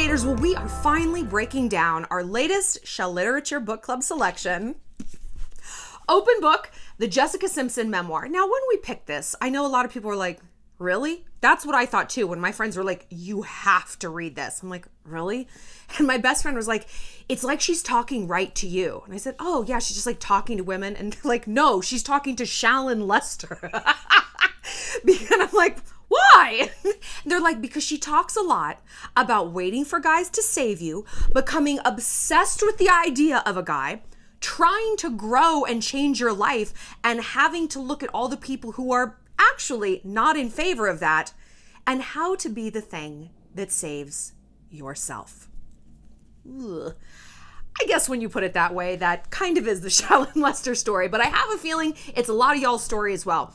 Relators, well, we are finally breaking down our latest Shall Literature Book Club selection. Open book, the Jessica Simpson memoir. Now, when we picked this, I know a lot of people were like, really? That's what I thought too, when my friends were like, you have to read this. I'm like, really? And my best friend was like, it's like she's talking right to you. And I said, oh yeah, she's just like talking to women. And like, no, she's talking to Shallon Lester. And I'm like, why? They're like, because she talks a lot about waiting for guys to save you, becoming obsessed with the idea of a guy, trying to grow and change your life, and having to look at all the people who are actually not in favor of that, and how to be the thing that saves yourself. Ugh. I guess when you put it that way, that kind of is the Shallon Lester story, but I have a feeling it's a lot of y'all's story as well.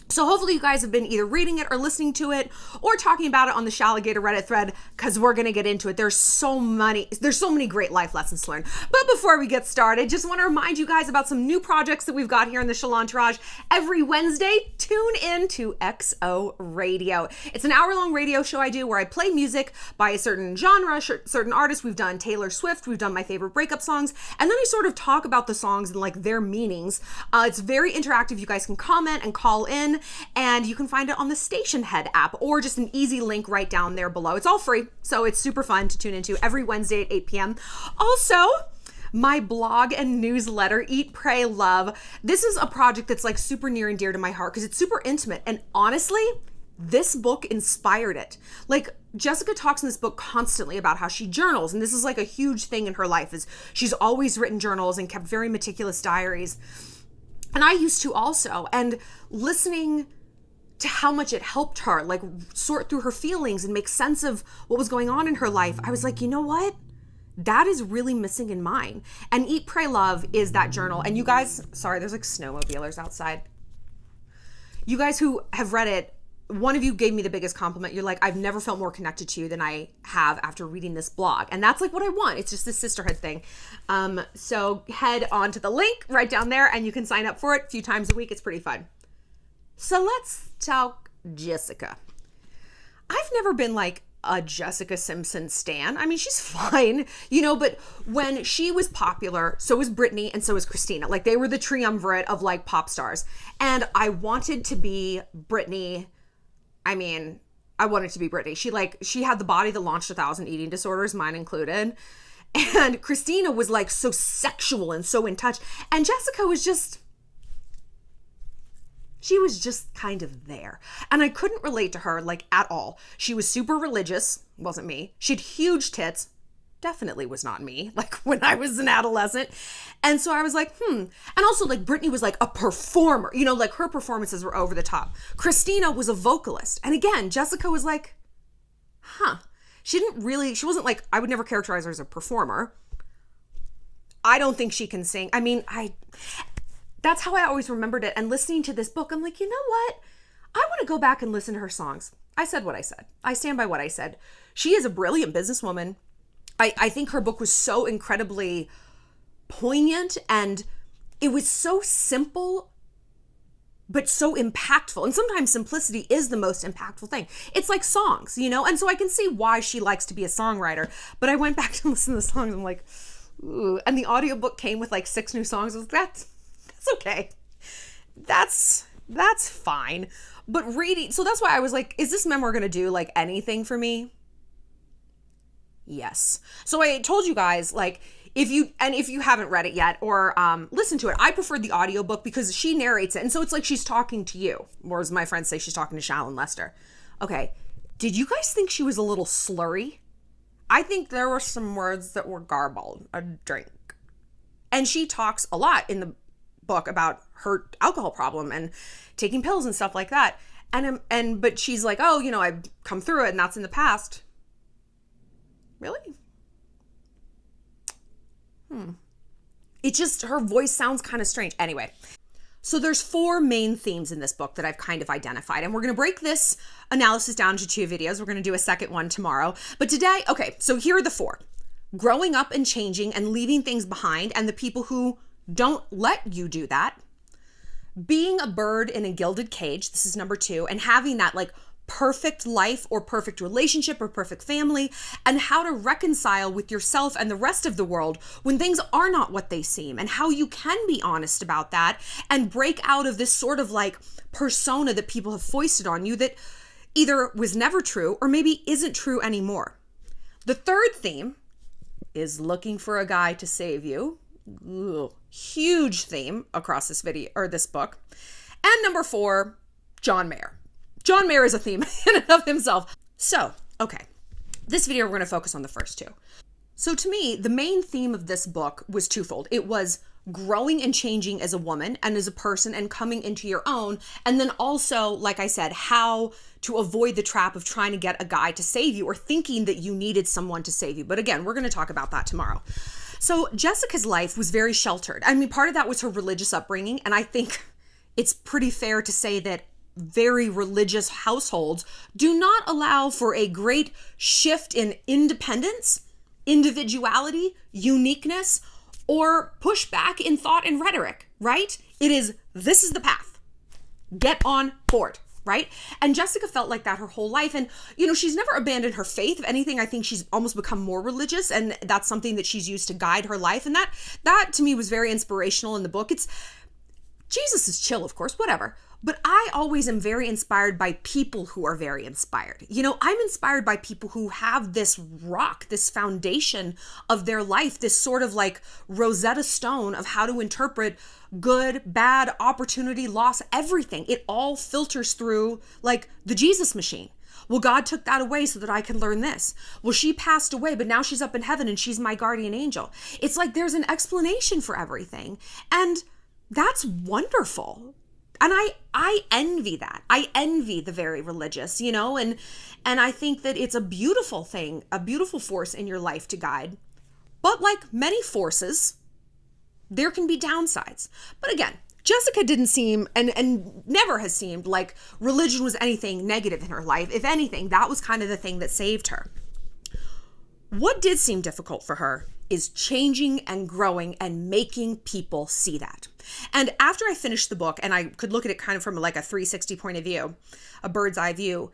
So hopefully you guys have been either reading it or listening to it or talking about it on the Shalligator Reddit thread, because we're going to get into it. There's so many great life lessons to learn. But before we get started, just want to remind you guys about some new projects that we've got here in the Shallontourage. Every Wednesday, tune in to XO Radio. It's an hour-long radio show I do where I play music by a certain genre, certain artist. We've done Taylor Swift, we've done my favorite breakup songs, and then I sort of talk about the songs and like their meanings. It's very interactive. You guys can comment and call in, and you can find it on the Station Head app or just an easy link right down there below. It's all free, so it's super fun to tune into every Wednesday at 8 p.m. Also, my blog and newsletter, Eat, Pray, Love. This is a project that's like super near and dear to my heart because it's super intimate. And honestly, this book inspired it. Like, Jessica talks in this book constantly about how she journals, and this is like a huge thing in her life, is she's always written journals and kept very meticulous diaries. And I used to also, and listening to how much it helped her, like, sort through her feelings and make sense of what was going on in her life, I was like, you know what? That is really missing in mine. And Eat, Pray, Love is that journal. And you guys, sorry, there's like snowmobilers outside. You guys who have read it, one of you gave me the biggest compliment. You're like, I've never felt more connected to you than I have after reading this blog. And that's like what I want. It's just this sisterhood thing. So head on to the link right down there and you can sign up for it a few times a week. It's pretty fun. So let's talk Jessica. I've never been like a Jessica Simpson stan. I mean, she's fine, but when she was popular, so was Britney and so was Christina. Like, they were the triumvirate of like pop stars. And I wanted to be Britney. I mean, I wanted to be Britney. She had the body that launched 1,000 eating disorders, mine included. And Christina was like so sexual and so in touch. And Jessica was just kind of there. And I couldn't relate to her like at all. She was super religious, wasn't me. She had huge tits, definitely was not me, like when I was an adolescent. And so I was like, And also like Britney was like a performer, like her performances were over the top. Christina was a vocalist. And again, Jessica was like, she wasn't like, I would never characterize her as a performer. I don't think she can sing. I mean, that's how I always remembered it. And listening to this book, I'm like, you know what? I want to go back and listen to her songs. I said what I said. I stand by what I said. She is a brilliant businesswoman. I think her book was so incredibly poignant, and it was so simple, but so impactful. And sometimes simplicity is the most impactful thing. It's like songs, And so I can see why she likes to be a songwriter. But I went back to listen to the songs. I'm like, ooh. And the audiobook came with like 6 new songs. I was like, that's okay. That's fine. But reading, so that's why I was like, is this memoir going to do like anything for me? Yes. So I told you guys, like, if you haven't read it yet or listened to it, I preferred the audiobook because she narrates it. And so it's like she's talking to you, or as my friends say, she's talking to Shallon Lester. Okay. Did you guys think she was a little slurry? I think there were some words that were garbled. A drink. And she talks a lot in the book about her alcohol problem and taking pills and stuff like that. But she's like, oh, I've come through it and that's in the past. Really? It just, her voice sounds kind of strange. Anyway, so there's 4 main themes in this book that I've kind of identified, and we're going to break this analysis down into 2 videos. We're going to do a second one tomorrow. But today, okay, so here are the 4. Growing up and changing and leaving things behind, and the people who don't let you do that. Being a bird in a gilded cage, this is number 2, and having that like perfect life or perfect relationship or perfect family, and how to reconcile with yourself and the rest of the world when things are not what they seem, and how you can be honest about that and break out of this sort of like persona that people have foisted on you that either was never true or maybe isn't true anymore. The third theme is looking for a guy to save you. Ugh, huge theme across this video or this book. And number 4, John Mayer. John Mayer is a theme in and of himself. So, okay, this video we're going to focus on the first 2. So to me, the main theme of this book was twofold. It was growing and changing as a woman and as a person and coming into your own. And then also, like I said, how to avoid the trap of trying to get a guy to save you or thinking that you needed someone to save you. But again, we're going to talk about that tomorrow. So Jessica's life was very sheltered. I mean, part of that was her religious upbringing. And I think it's pretty fair to say that very religious households do not allow for a great shift in independence, individuality, uniqueness, or pushback in thought and rhetoric, right? This is the path. Get on board, right? And Jessica felt like that her whole life. And, she's never abandoned her faith. If anything, I think she's almost become more religious, and that's something that she's used to guide her life. And that to me was very inspirational in the book. Jesus is chill, of course, whatever. But I always am very inspired by people who are very inspired. I'm inspired by people who have this rock, this foundation of their life, this sort of like Rosetta Stone of how to interpret good, bad, opportunity, loss, everything. It all filters through like the Jesus machine. Well, God took that away so that I can learn this. Well, she passed away, but now she's up in heaven and she's my guardian angel. It's like there's an explanation for everything. And that's wonderful. And I envy that. I envy the very religious, and I think that it's a beautiful thing, a beautiful force in your life to guide. But like many forces, there can be downsides. But again, Jessica didn't seem and never has seemed like religion was anything negative in her life. If anything, that was kind of the thing that saved her. What did seem difficult for her is changing and growing and making people see that. And after I finished the book, and I could look at it kind of from like a 360 point of view, a bird's eye view,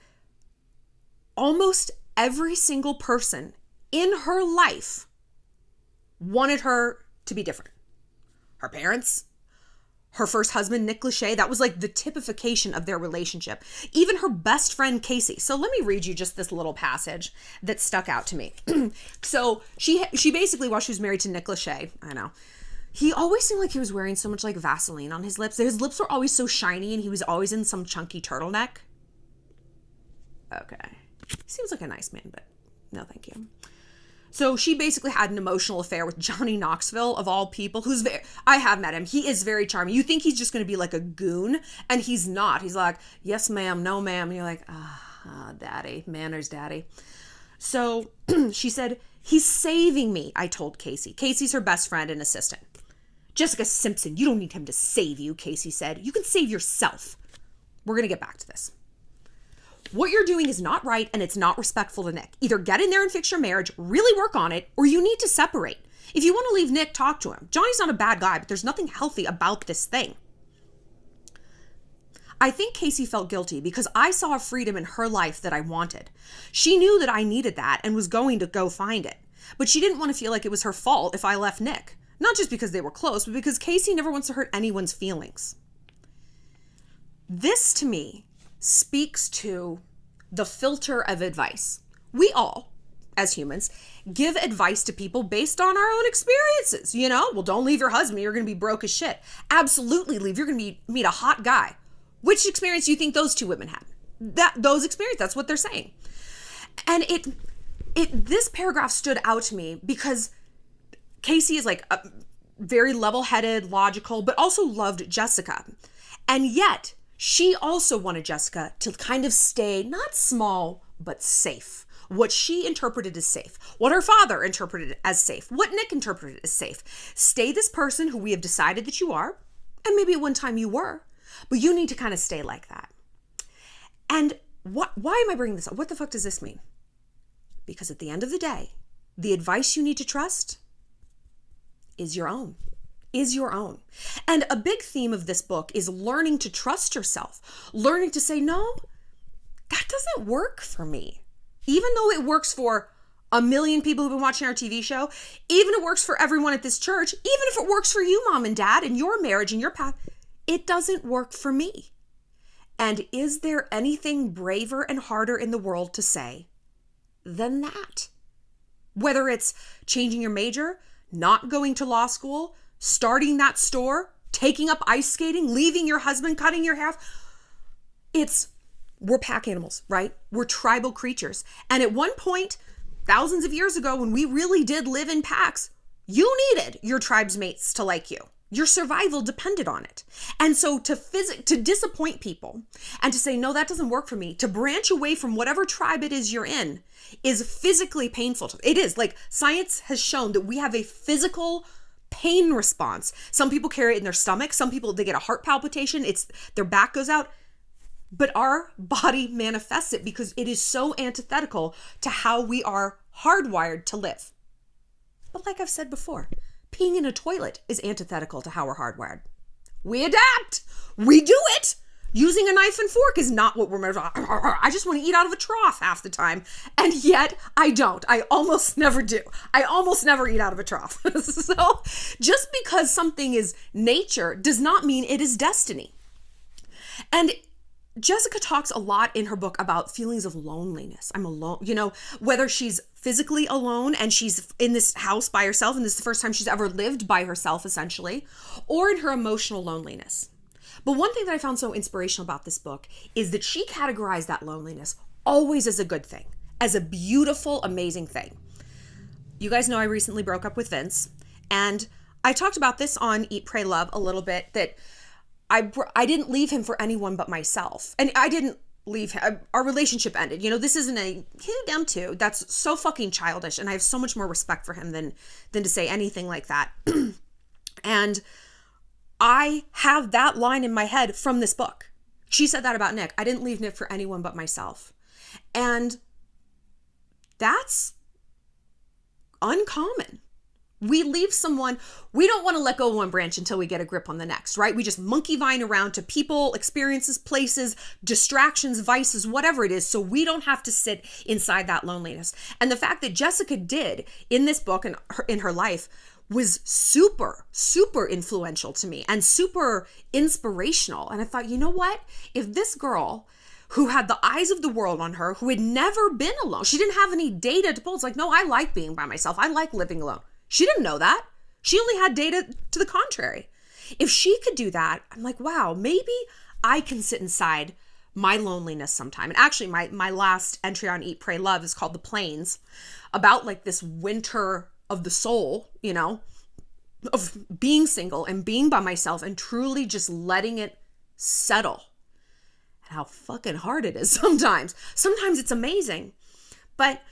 almost every single person in her life wanted her to be different. Her parents, her first husband, Nick Lachey, that was like the typification of their relationship. Even her best friend, Casey. So let me read you just this little passage that stuck out to me. So she basically, while she was married to Nick Lachey, I know, he always seemed like he was wearing so much like Vaseline on his lips. His lips were always so shiny and he was always in some chunky turtleneck. Okay. Seems like a nice man, but no thank you. So she basically had an emotional affair with Johnny Knoxville, of all people, I have met him. He is very charming. You think he's just going to be like a goon, and he's not. He's like, yes, ma'am, no, ma'am. And you're like, daddy, manners, daddy. So she said, he's saving me, I told Casey. Casey's her best friend and assistant. Jessica Simpson, you don't need him to save you, Casey said. You can save yourself. We're going to get back to this. What you're doing is not right and it's not respectful to Nick. Either get in there and fix your marriage, really work on it, or you need to separate. If you want to leave Nick, talk to him. Johnny's not a bad guy, but there's nothing healthy about this thing. I think Casey felt guilty because I saw a freedom in her life that I wanted. She knew that I needed that and was going to go find it. But she didn't want to feel like it was her fault if I left Nick. Not just because they were close, but because Casey never wants to hurt anyone's feelings. This, to me, speaks to the filter of advice. We all, as humans, give advice to people based on our own experiences. Well, don't leave your husband. You're going to be broke as shit. Absolutely leave. You're going to meet a hot guy. Which experience do you think those two women had? Those experiences, that's what they're saying. And this paragraph stood out to me because Casey is like a very level-headed, logical, but also loved Jessica. And yet, she also wanted Jessica to kind of stay not small, but safe. What she interpreted as safe. What her father interpreted as safe. What Nick interpreted as safe. Stay this person who we have decided that you are. And maybe at one time you were. But you need to kind of stay like that. And why am I bringing this up? What the fuck does this mean? Because at the end of the day, the advice you need to trust is your own. Is your own. And a big theme of this book is learning to trust yourself. Learning to say, no, That doesn't work for me. Even though it works for a million people who've been watching our TV show, even if it works for everyone at this church, even if it works for you, mom and dad, and your marriage and your path, it doesn't work for me. And is there anything braver and harder in the world to say than that? Whether it's changing your major, not going to law school, starting that store, taking up ice skating, leaving your husband, cutting your hair off. We're pack animals, right? We're tribal creatures. And at one point, thousands of years ago, when we really did live in packs, you needed your tribe's mates to like you. Your survival depended on it. And so to disappoint people and to say, no, that doesn't work for me, to branch away from whatever tribe it is you're in is physically painful. It is. Like, science has shown that we have a physical pain response. Some people carry it in their stomach. Some people, they get a heart palpitation. Their back goes out. But our body manifests it because it is so antithetical to how we are hardwired to live. But like I've said before, peeing in a toilet is antithetical to how we're hardwired. We adapt. We do it. Using a knife and fork is not what we're meant to. I just want to eat out of a trough half the time. And yet I don't. I almost never do. I almost never eat out of a trough. So just because something is nature does not mean it is destiny. And Jessica talks a lot in her book about feelings of loneliness. I'm alone, whether she's physically alone and she's in this house by herself, and this is the first time she's ever lived by herself, essentially, or in her emotional loneliness. But one thing that I found so inspirational about this book is that she categorized that loneliness always as a good thing, as a beautiful, amazing thing. You guys know I recently broke up with Vince, and I talked about this on Eat, Pray, Love a little bit, that I didn't leave him for anyone but myself. And I didn't leave him. Our relationship ended. This isn't them too. That's so fucking childish. And I have so much more respect for him than to say anything like that. And I have that line in my head from this book. She said that about Nick. I didn't leave Nick for anyone but myself. And that's uncommon. We leave someone, we don't want to let go of one branch until we get a grip on the next, right? We just monkey vine around to people, experiences, places, distractions, vices, whatever it is, so we don't have to sit inside that loneliness. And the fact that Jessica did in this book and in her life was super, super influential to me and super inspirational. And I thought, you know what? If this girl who had the eyes of the world on her, who had never been alone, she didn't have any data to pull. It's like, no, I like being by myself. I like living alone. She didn't know that. She only had data to the contrary. If she could do that, I'm like, wow, maybe I can sit inside my loneliness sometime. And actually, my last entry on Eat, Pray, Love is called The Plains, about like this winter of the soul, of being single and being by myself and truly just letting it settle. And how fucking hard it is sometimes. Sometimes it's amazing. But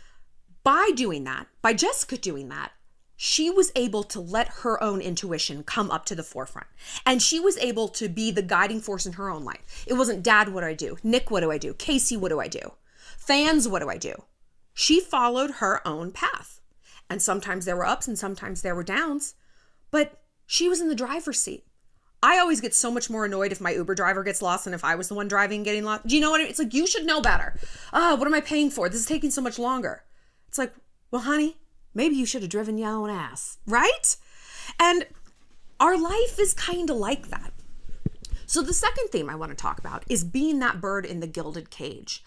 by doing that, by Jessica doing that, she was able to let her own intuition come up to the forefront. And she was able to be the guiding force in her own life. It wasn't, Dad, what do I do? Nick, what do I do? Casey, what do I do? Fans, what do I do? She followed her own path. And sometimes there were ups and sometimes there were downs. But she was in the driver's seat. I always get so much more annoyed if my Uber driver gets lost than if I was the one driving and getting lost. Do you know what I mean? It's like, you should know better. What am I paying for? This is taking so much longer. It's like, well, honey, maybe you should have driven your own ass, right? And our life is kind of like that. So the second theme I want to talk about is being that bird in the gilded cage.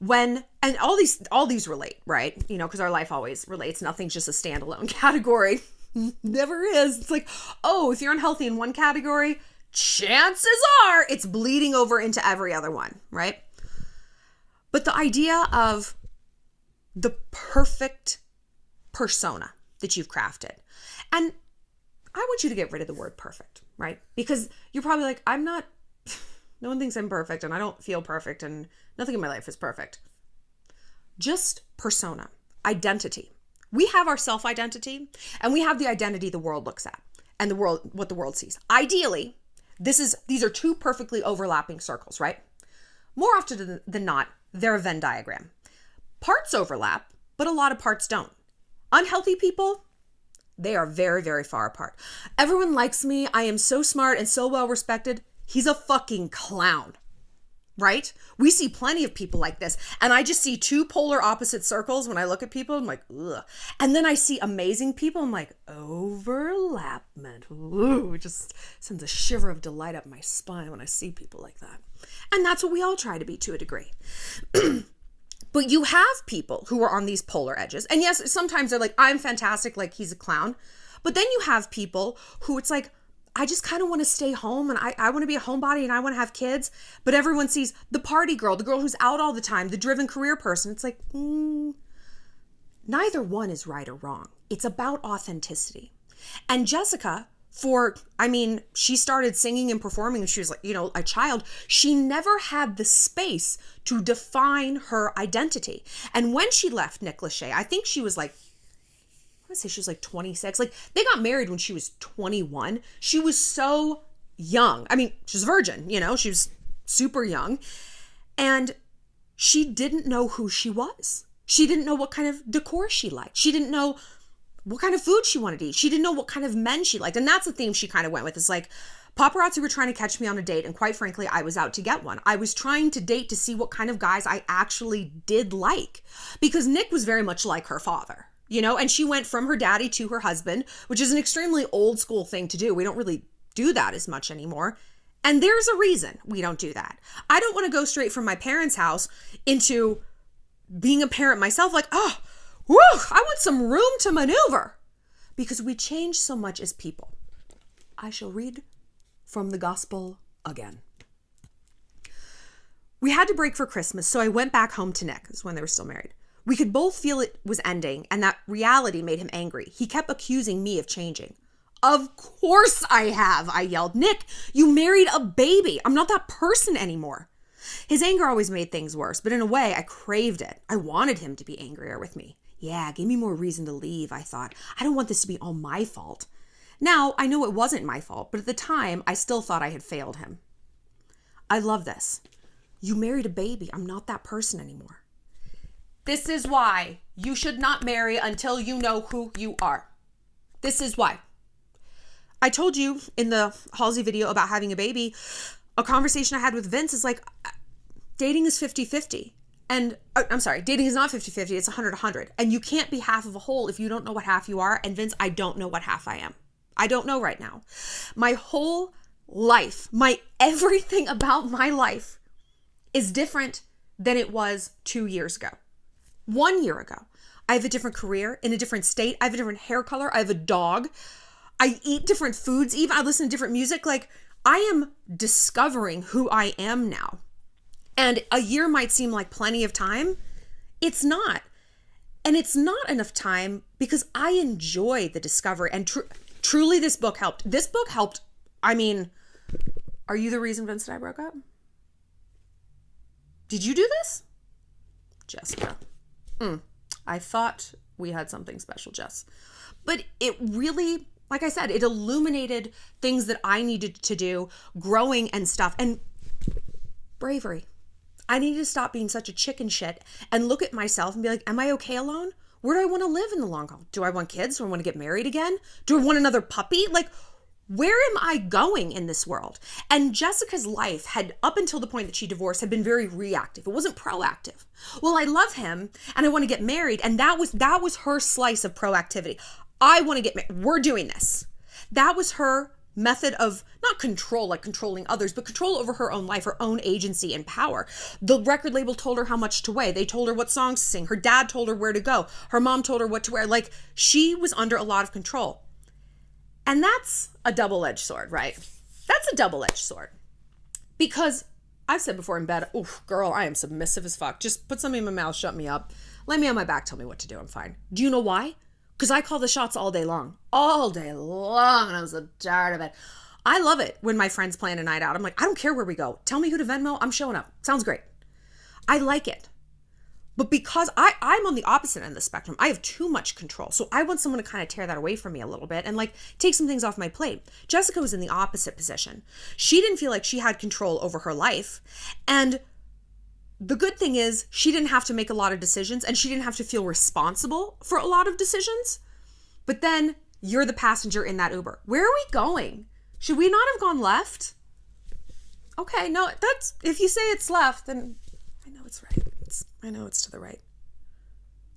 And all these relate, right? Because our life always relates. Nothing's just a standalone category. Never is. It's like, oh, if you're unhealthy in one category, chances are it's bleeding over into every other one, right? But the idea of the perfect persona that you've crafted. And I want you to get rid of the word perfect, right? Because you're probably like, no one thinks I'm perfect and I don't feel perfect and nothing in my life is perfect. Just persona, identity. We have our self-identity and we have the identity the world looks at and what the world sees. Ideally, these are two perfectly overlapping circles, right? More often than not, they're a Venn diagram. Parts overlap, but a lot of parts don't. Unhealthy people, they are very, very far apart. Everyone likes me. I am so smart and so well respected. He's a fucking clown. right? We see plenty of people like this. And I just see two polar opposite circles when I look at people. I'm like, ugh. And then I see amazing people. I'm like, overlapment. Ooh, it just sends a shiver of delight up my spine when I see people like that. And that's what we all try to be to a degree. But you have people who are on these polar edges. And yes, sometimes they're like, I'm fantastic, like he's a clown. But then you have people who it's like, I just kind of want to stay home and I want to be a homebody and I want to have kids. But everyone sees the party girl, the girl who's out all the time, the driven career person. It's like, neither one is right or wrong. It's about authenticity. And Jessica, she started singing and performing when she was like, a child. She never had the space to define her identity. And when she left Nick Lachey, I think she was like, she was like 26. Like they got married when she was 21. She was so young. I mean, she's a virgin, she was super young. And she didn't know who she was. She didn't know what kind of decor she liked. She didn't know what kind of food she wanted to eat. She didn't know what kind of men she liked. And that's the theme she kind of went with. It's like paparazzi were trying to catch me on a date. And quite frankly, I was out to get one. I was trying to date to see what kind of guys I actually did like. Because Nick was very much like her father. And she went from her daddy to her husband, which is an extremely old school thing to do. We don't really do that as much anymore. And there's a reason we don't do that. I don't want to go straight from my parents' house into being a parent myself. Like, I want some room to maneuver. Because we change so much as people. I shall read from the gospel again. We had to break for Christmas, so I went back home to Nick. This is when they were still married. We could both feel it was ending, and that reality made him angry. He kept accusing me of changing. Of course I have, I yelled. Nick, you married a baby. I'm not that person anymore. His anger always made things worse, but in a way, I craved it. I wanted him to be angrier with me. Yeah, give me more reason to leave, I thought. I don't want this to be all my fault. Now, I know it wasn't my fault, but at the time, I still thought I had failed him. I love this. You married a baby. I'm not that person anymore. This is why you should not marry until you know who you are. This is why. I told you in the Halsey video about having a baby, a conversation I had with Vince is like, dating is 50-50. And I'm sorry, dating is not 50-50, it's 100-100. And you can't be half of a whole if you don't know what half you are. And Vince, I don't know what half I am. I don't know right now. My whole life, everything about my life is different than it was 2 years ago. 1 year ago. I have a different career in a different state. I have a different hair color. I have a dog. I eat different foods. Even I listen to different music. Like I am discovering who I am now. And a year might seem like plenty of time. It's not. And it's not enough time because I enjoy the discovery. And truly this book helped. This book helped. I mean, are you the reason Vince and I broke up? Did you do this? Jessica. I thought we had something special, Jess. But it really, like I said, it illuminated things that I needed to do, growing and stuff, and bravery. I needed to stop being such a chicken shit and look at myself and be like, am I okay alone? Where do I want to live in the long haul? Do I want kids? Do I want to get married again? Do I want another puppy? Like, where am I going in this world? And Jessica's life had, up until the point that she divorced, had been very reactive. It wasn't proactive. Well, I love him and I want to get married. And that was her slice of proactivity. I want to get married. We're doing this. That was her method of not control, like controlling others, but control over her own life, her own agency and power. The record label told her how much to weigh. They told her what songs to sing. Her dad told her where to go. Her mom told her what to wear. Like she was under a lot of control. And that's a double-edged sword, right? That's a double-edged sword. Because I've said before in bed, oof, girl, I am submissive as fuck. Just put something in my mouth, shut me up. Lay me on my back, tell me what to do, I'm fine. Do you know why? Because I call the shots all day long. All day long, and I'm so tired of it. I love it when my friends plan a night out. I'm like, I don't care where we go. Tell me who to Venmo, I'm showing up. Sounds great. I like it. But because I'm on the opposite end of the spectrum, I have too much control. So I want someone to kind of tear that away from me a little bit and like take some things off my plate. Jessica was in the opposite position. She didn't feel like she had control over her life. And the good thing is she didn't have to make a lot of decisions and she didn't have to feel responsible for a lot of decisions. But then you're the passenger in that Uber. Where are we going? Should we not have gone left? Okay, no, that's, if you say it's left, then I know it's right. I know it's to the right.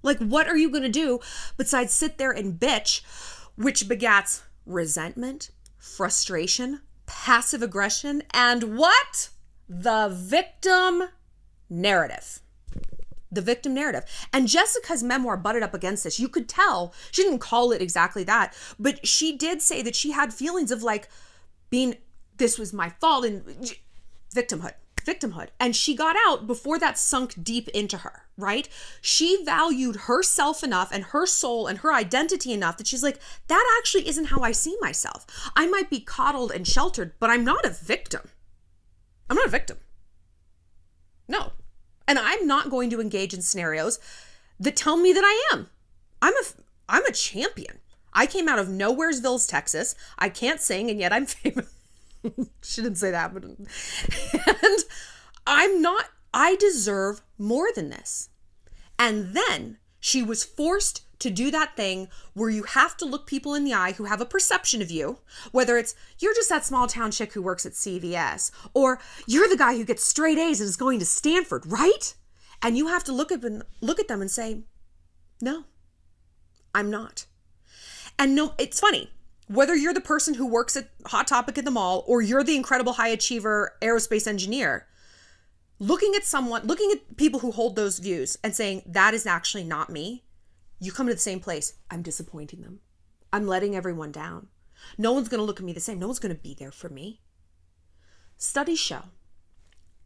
Like, what are you going to do besides sit there and bitch, which begats resentment, frustration, passive aggression, and what? The victim narrative. The victim narrative. And Jessica's memoir butted up against this. You could tell, she didn't call it exactly that, but she did say that she had feelings of like being, this was my fault, and victimhood. And she got out before that sunk deep into her, right? She valued herself enough and her soul and her identity enough that she's like, that actually isn't how I see myself. I might be coddled and sheltered, but I'm not a victim. I'm not a victim. No. And I'm not going to engage in scenarios that tell me that I am. I'm a champion. I came out of Nowheresville, Texas. I can't sing, and yet I'm famous. She didn't say that, but and I deserve more than this. And then she was forced to do that thing where you have to look people in the eye who have a perception of you, whether it's you're just that small town chick who works at CVS, or you're the guy who gets straight A's and is going to Stanford, right? And you have to look at them and say, no, I'm not. And no, it's funny. Whether you're the person who works at Hot Topic at the mall or you're the incredible high achiever aerospace engineer, looking at people who hold those views and saying, that is actually not me, you come to the same place. I'm disappointing them. I'm letting everyone down. No one's going to look at me the same. No one's going to be there for me. Studies show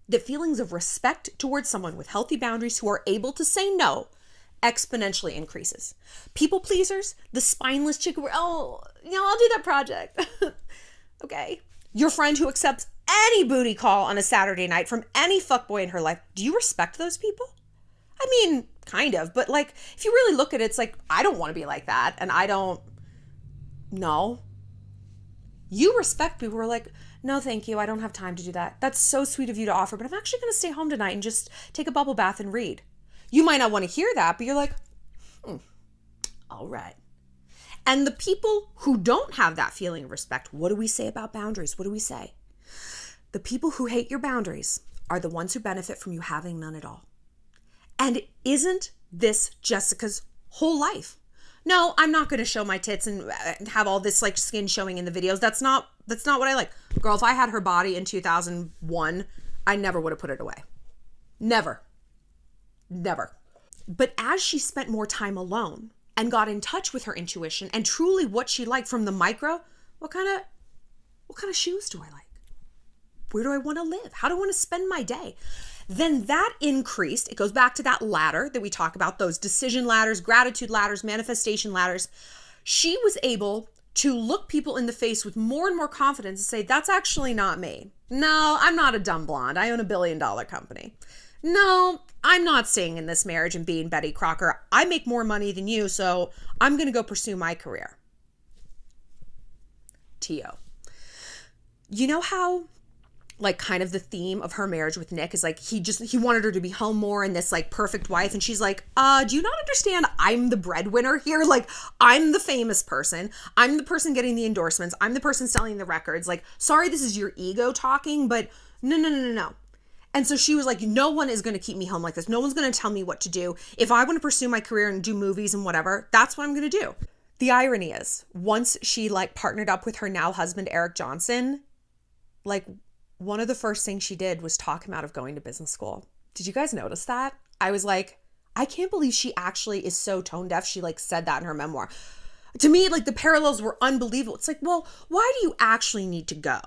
that feelings of respect towards someone with healthy boundaries who are able to say no exponentially increases. People pleasers, the spineless chick who, I'll do that project. Okay. Your friend who accepts any booty call on a Saturday night from any fuckboy in her life. Do you respect those people? I mean, kind of, but like, if you really look at it, it's like, I don't want to be like that. And no. You respect people who are like, no, thank you. I don't have time to do that. That's so sweet of you to offer, but I'm actually going to stay home tonight and just take a bubble bath and read. You might not want to hear that, but you're like, all right. And the people who don't have that feeling of respect, what do we say about boundaries? What do we say? The people who hate your boundaries are the ones who benefit from you having none at all. And isn't this Jessica's whole life? No, I'm not going to show my tits and have all this like skin showing in the videos. That's not what I like. Girl, if I had her body in 2001, I never would have put it away. Never. But as she spent more time alone and got in touch with her intuition and truly what she liked from the micro, what kind of shoes do I like? Where do I want to live? How do I want to spend my day? Then that increased. It goes back to that ladder that we talk about, those decision ladders, gratitude ladders, manifestation ladders. She was able to look people in the face with more and more confidence and say, that's actually not me. No, I'm not a dumb blonde. I own $1 billion company. No, I'm not staying in this marriage and being Betty Crocker. I make more money than you, so I'm going to go pursue my career. T.O. You know how, like, kind of the theme of her marriage with Nick is like, he wanted her to be home more and this like perfect wife. And she's like, do you not understand? I'm the breadwinner here. Like, I'm the famous person. I'm the person getting the endorsements. I'm the person selling the records. Like, sorry, this is your ego talking, but no. And so she was like, no one is going to keep me home like this. No one's going to tell me what to do. If I want to pursue my career and do movies and whatever, that's what I'm going to do. The irony is, once she like partnered up with her now husband, Eric Johnson, like one of the first things she did was talk him out of going to business school. Did you guys notice that? I was like, I can't believe she actually is so tone deaf. She like said that in her memoir. To me, like the parallels were unbelievable. It's like, well, why do you actually need to go?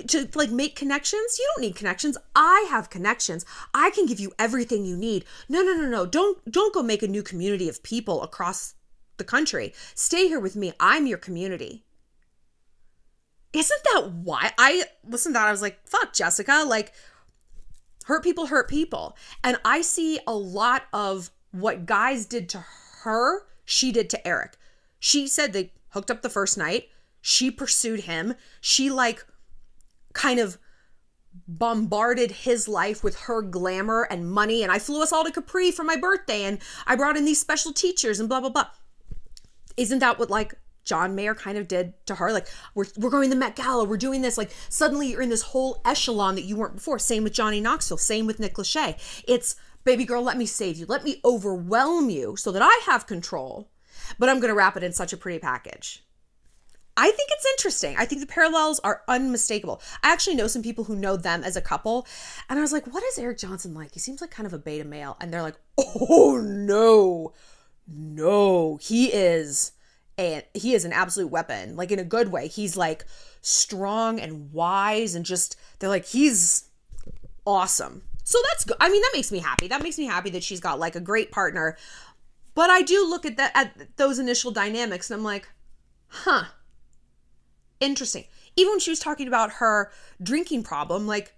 To like make connections? You don't need connections. I have connections. I can give you everything you need. No. Don't go make a new community of people across the country. Stay here with me. I'm your community. Isn't that why I listened to that? I was like, fuck, Jessica, like hurt people. And I see a lot of what guys did to her, she did to Eric. She said they hooked up the first night. She pursued him. She like kind of bombarded his life with her glamour and money. And I flew us all to Capri for my birthday. And I brought in these special teachers and blah, blah, blah. Isn't that what like John Mayer kind of did to her. Like, we're going to the Met Gala, we're doing this. Like, suddenly you're in this whole echelon that you weren't before. Same with Johnny Knoxville, same with Nick Lachey. It's, baby girl, let me save you. Let me overwhelm you so that I have control, but I'm going to wrap it in such a pretty package. I think it's interesting. I think the parallels are unmistakable. I actually know some people who know them as a couple, and I was like, what is Eric Johnson like? He seems like kind of a beta male. And they're like, oh no, he is an absolute weapon, like in a good way. He's like strong and wise, and just, they're like, he's awesome. So that's good. I mean, that makes me happy. That makes me happy that she's got like a great partner. But I do look at those initial dynamics and I'm like, huh, interesting. Even when she was talking about her drinking problem, like,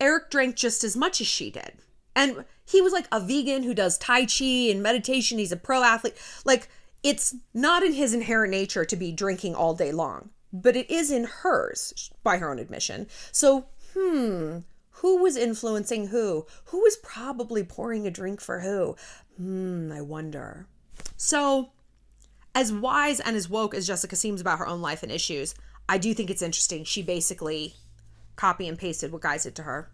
Eric drank just as much as she did. And he was like a vegan who does Tai Chi and meditation. He's a pro athlete. Like, it's not in his inherent nature to be drinking all day long, but it is in hers, by her own admission. So, who was influencing who? Who was probably pouring a drink for who? I wonder. So, as wise and as woke as Jessica seems about her own life and issues, I do think it's interesting. She basically copy and pasted what guys did to her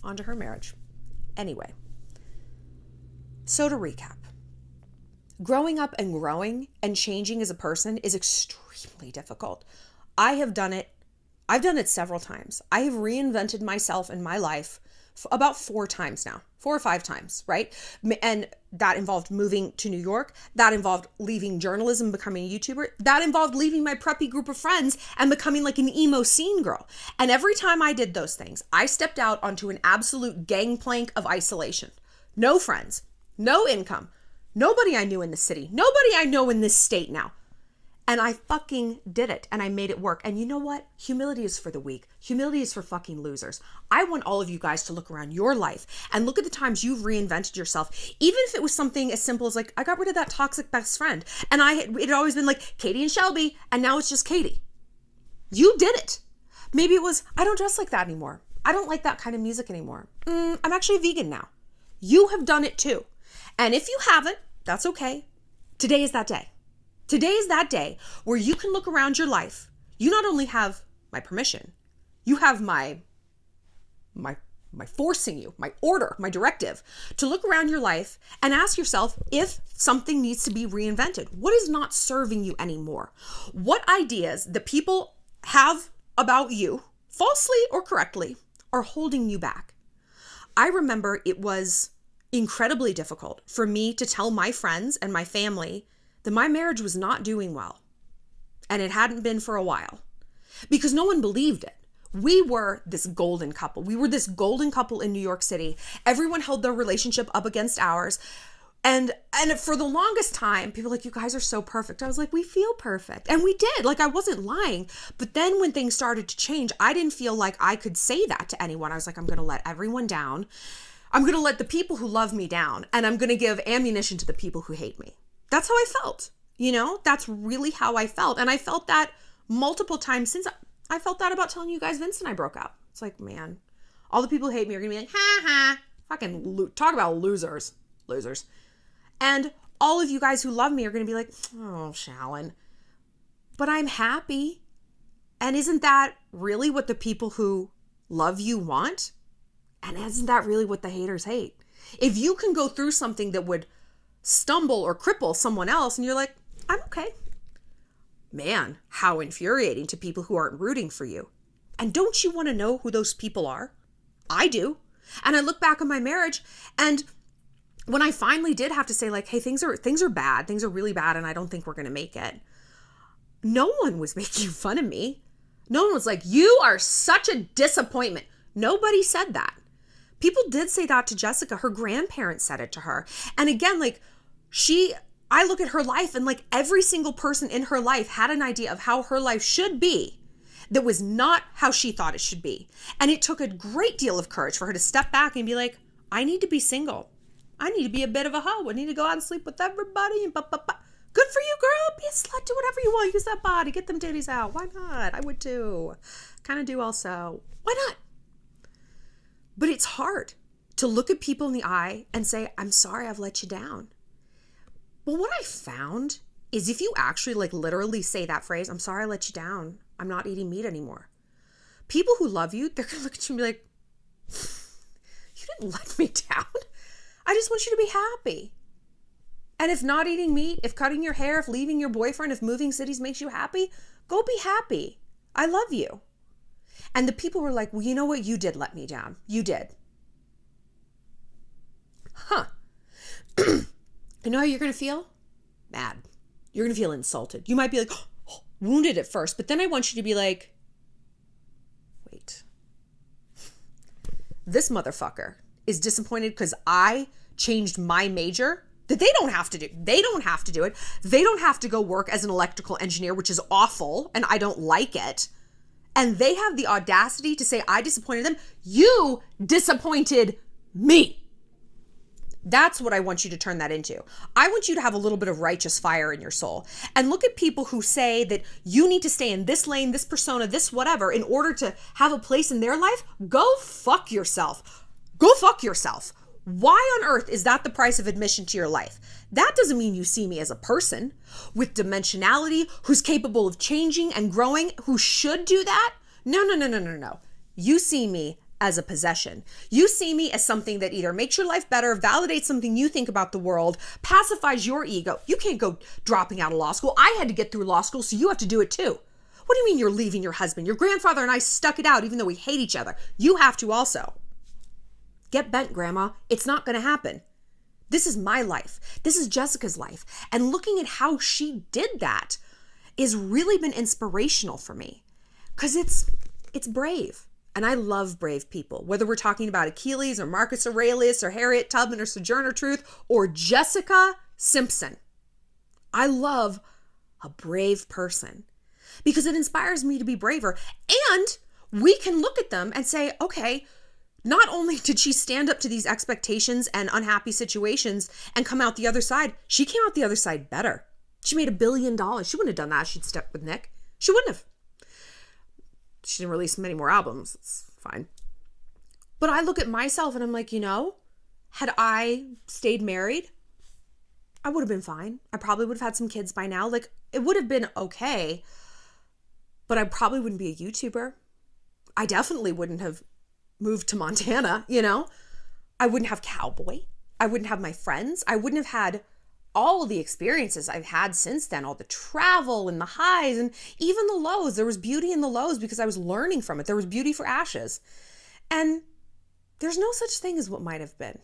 onto her marriage. Anyway, so to recap. Growing up and growing and changing as a person is extremely difficult. I have done it. I've done it several times. I have reinvented myself in my life about 4 times now, 4 or 5 times, right? And that involved moving to New York. That involved leaving journalism, becoming a YouTuber. That involved leaving my preppy group of friends and becoming like an emo scene girl. And every time I did those things, I stepped out onto an absolute gangplank of isolation. No friends, no income, nobody I knew in the city, nobody I know in this state now. And I fucking did it, and I made it work. And you know what? Humility is for the weak. Humility is for fucking losers. I want all of you guys to look around your life and look at the times you've reinvented yourself. Even if it was something as simple as like, I got rid of that toxic best friend. And it had always been like Katie and Shelby, and now it's just Katie. You did it. Maybe it was, I don't dress like that anymore. I don't like that kind of music anymore. I'm actually vegan now. You have done it too. And if you haven't, that's okay. Today is that day. Today is that day where you can look around your life. You not only have my permission, you have my forcing you, my order, my directive to look around your life and ask yourself if something needs to be reinvented. What is not serving you anymore? What ideas that people have about you, falsely or correctly, are holding you back? I remember it was incredibly difficult for me to tell my friends and my family that my marriage was not doing well. And it hadn't been for a while. Because no one believed it. We were this golden couple. We were this golden couple in New York City. Everyone held their relationship up against ours. And for the longest time, people were like, you guys are so perfect. I was like, we feel perfect. And we did. Like, I wasn't lying. But then when things started to change, I didn't feel like I could say that to anyone. I was like, I'm going to let everyone down. I'm going to let the people who love me down. And I'm going to give ammunition to the people who hate me. That's how I felt. You know, that's really how I felt. And I felt that multiple times since. I felt that about telling you guys Vince and I broke up. It's like, man, all the people who hate me are going to be like, ha, fucking talk about losers. And all of you guys who love me are going to be like, oh, Shallon. But I'm happy. And isn't that really what the people who love you want? And isn't that really what the haters hate? If you can go through something that would stumble or cripple someone else and you're like, I'm okay. Man, how infuriating to people who aren't rooting for you. And don't you want to know who those people are? I do. And I look back on my marriage, and when I finally did have to say like, hey, things are bad. Things are really bad, and I don't think we're going to make it. No one was making fun of me. No one was like, you are such a disappointment. Nobody said that. People did say that to Jessica. Her grandparents said it to her. And again, like I look at her life and like every single person in her life had an idea of how her life should be that was not how she thought it should be. And it took a great deal of courage for her to step back and be like, I need to be single. I need to be a bit of a hoe. I need to go out and sleep with everybody. And good for you, girl. Be a slut. Do whatever you want. Use that body. Get them titties out. Why not? I would too. Kind of do also. Why not? But it's hard to look at people in the eye and say, I'm sorry I've let you down. But what I found is if you actually like literally say that phrase, I'm sorry I let you down. I'm not eating meat anymore. People who love you, they're gonna look at you and be like, you didn't let me down. I just want you to be happy. And if not eating meat, if cutting your hair, if leaving your boyfriend, if moving cities makes you happy, go be happy. I love you. And the people were like, well, you know what? You did let me down. You did. Huh. You know how you're going to feel? Mad. You're going to feel insulted. You might be like, oh, wounded at first, but then I want you to be like, wait. This motherfucker is disappointed because I changed my major that they don't have to do. They don't have to do it. They don't have to go work as an electrical engineer, which is awful, and I don't like it. And they have the audacity to say, I disappointed them. You disappointed me. That's what I want you to turn that into. I want you to have a little bit of righteous fire in your soul. And look at people who say that you need to stay in this lane, this persona, this whatever, in order to have a place in their life. Go fuck yourself. Go fuck yourself. Why on earth is that the price of admission to your life? That doesn't mean you see me as a person with dimensionality, who's capable of changing and growing, who should do that. No. You see me as a possession. You see me as something that either makes your life better, validates something you think about the world, pacifies your ego. You can't go dropping out of law school. I had to get through law school, so you have to do it too. What do you mean you're leaving your husband? Your grandfather and I stuck it out even though we hate each other. You have to also. Get bent, Grandma. It's not going to happen. This is my life. This is Jessica's life. And looking at how she did that has really been inspirational for me because it's brave. And I love brave people, whether we're talking about Achilles or Marcus Aurelius or Harriet Tubman or Sojourner Truth or Jessica Simpson. I love a brave person because it inspires me to be braver. And we can look at them and say, okay, not only did she stand up to these expectations and unhappy situations and come out the other side, she came out the other side better. She made $1 billion. She wouldn't have done that. She'd stuck with Nick. She wouldn't have. She didn't release many more albums. It's fine. But I look at myself and I'm like, had I stayed married, I would have been fine. I probably would have had some kids by now. Like, it would have been okay, but I probably wouldn't be a YouTuber. I definitely wouldn't have moved to Montana, I wouldn't have Cowboy. I wouldn't have my friends. I wouldn't have had all the experiences I've had since then, all the travel and the highs and even the lows. There was beauty in the lows because I was learning from it. There was beauty for ashes. And there's no such thing as what might have been.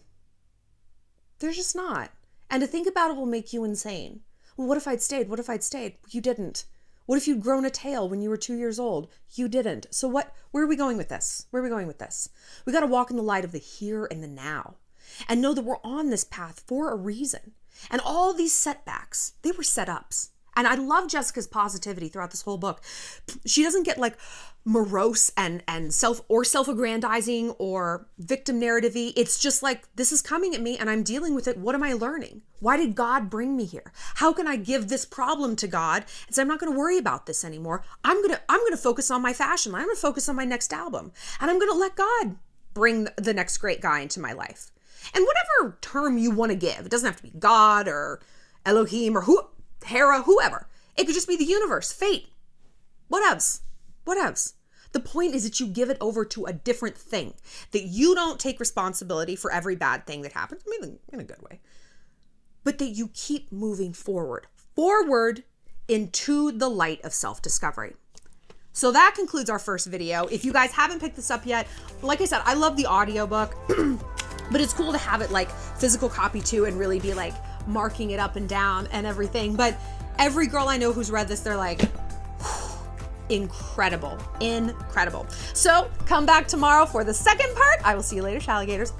There's just not. And to think about it will make you insane. Well, what if I'd stayed? What if I'd stayed? You didn't. What if you'd grown a tail when you were 2 years old? You didn't. So where are we going with this? Where are we going with this? We got to walk in the light of the here and the now and know that we're on this path for a reason. And all these setbacks, they were setups. And I love Jessica's positivity throughout this whole book. She doesn't get like morose and self-aggrandizing or victim narrative-y. It's just like, this is coming at me and I'm dealing with it. What am I learning? Why did God bring me here? How can I give this problem to God and say, I'm not going to worry about this anymore. I'm going to focus on my fashion line. I'm going to focus on my next album. And I'm going to let God bring the next great guy into my life. And whatever term you want to give, it doesn't have to be God or Elohim or Hera, whoever. It could just be the universe, fate, whatevs. The point is that you give it over to a different thing, that you don't take responsibility for every bad thing that happens, I mean, in a good way, but that you keep moving forward into the light of self-discovery. So that concludes our first video. If you guys haven't picked this up yet, like I said, I love the audiobook, but it's cool to have it like physical copy too and really be like marking it up and down and everything. But every girl I know who's read this, they're like, incredible. So come back tomorrow for the second part. I will see you later, Shalligators.